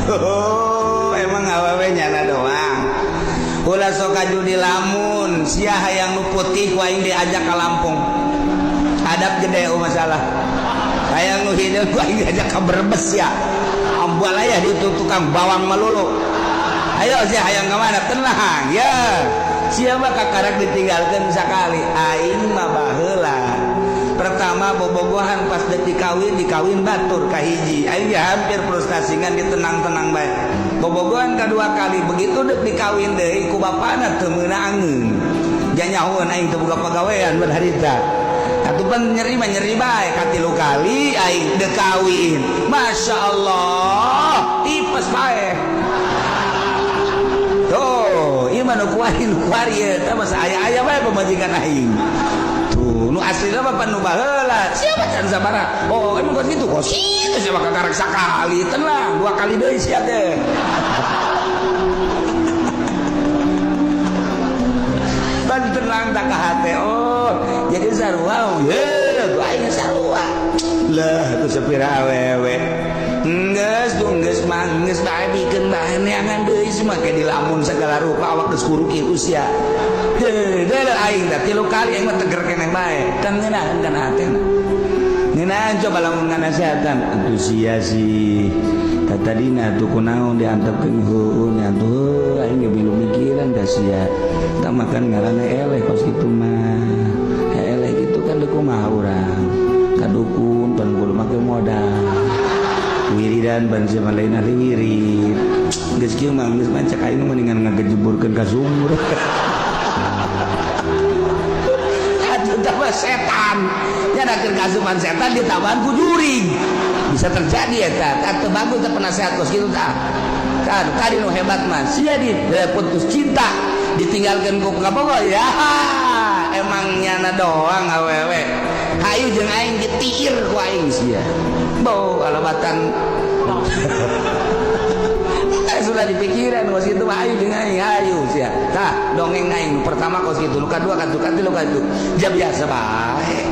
Oh, emang awewe nyana doang. Ulah sok judi lamun sia hayang nu putih ku aing diajak ka Lampung. Hadap gede masalah. Hayang nu hideung ku aing diajak ka Brebes ya. Ambal aya di tukang bawang melulu. Ayo sia hayang ka mana? Tenang ya. Sia mah kakarak ditinggalkeun sakali. Aing mah baheula. Pertama bobogohan pas detik dikawin batur ka hiji. Aing hampir frustasian ditenang-tenang bae. Bobogohan kedua kali begitu dek dikawin deui ku bapana teu meunangeun. Janyahoeun aing teu boga pagawean berharita. Atupan nyeri bae katilu kali aing dek kawin. Masya Allah, ipes bae. Tuh, ieu mah nu kuari eta mah aya bae pamajikan aing. Nu asli mah pan nu baheula. Siapa can sabaraha? Oh, emang kos gitu. Kos itu siapa kakarak sakali. Tenang, 2 kali deui sia teh. Ban tenang tak ka hate. Oh, jadi sarua. Ye, ku aing sarua. Lah, atuh sapira awewe. Geus manggeus bae bikeun bae neangan deui semua ke di lamun segala rupa awak geus kuru kieu sia. Deuh aing teh 3 kali aing mah teger keneh bae. Kan ngeunaheun kana hatena. Ngeunaheun coba lamun nganasehatan. Atuh sia sih. Tadina tuh kunaon diantepkeun heueun atuh aing ge milu mikiran da sia. Da makan ngaranna eleh kos kitu mah. Eleh kitu kan deuk kumaha urang. Kadukun pan kudu make modal. Wiridan ban sama lain hari wirid. Geus kieu mah geus mancak aing mendingan ngagejeburkeun ka sumur. Setan nyadakeun kasuman setan ditambahan ku juring bisa terjadi eta teu bagus teh penasehat kos kitu tah kan tadi nu hebat mah sia di putus cinta ditinggalkeun ku kabogo ya emang nyana doang awewe hayu jeung aing ditiir ku aing sia bau alabatan sudah dipikiran kos kitu mah ayu jeung aing hayu sia tah dongeng aing pertama kos kitu nu kadua katilu katilu ja biasa bae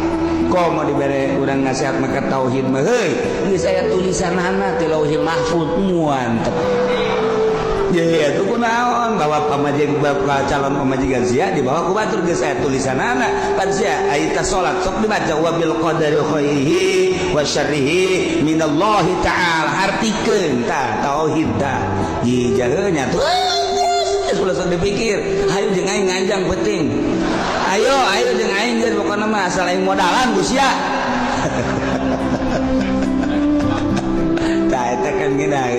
komo dibere urang nasihat mah ka tauhid mah heuy geus aya tulisanana ti Lauhil Mahfuz muantep ya itu kunaon bawa pamajig bawa calon pamajikan sia dibawa ku batur geus aya tulisanana pan sia aya salat sok dibaca wa bil qadari khairihi wa syarrihi minallahi ta'ala artikeun tah tauhid tah jijaheun nya tuh geus dipikir hayu jeung aing nganjang penting ayo jeung aing geus pokona mah asal aing modalan ku sia tah eta kan geuna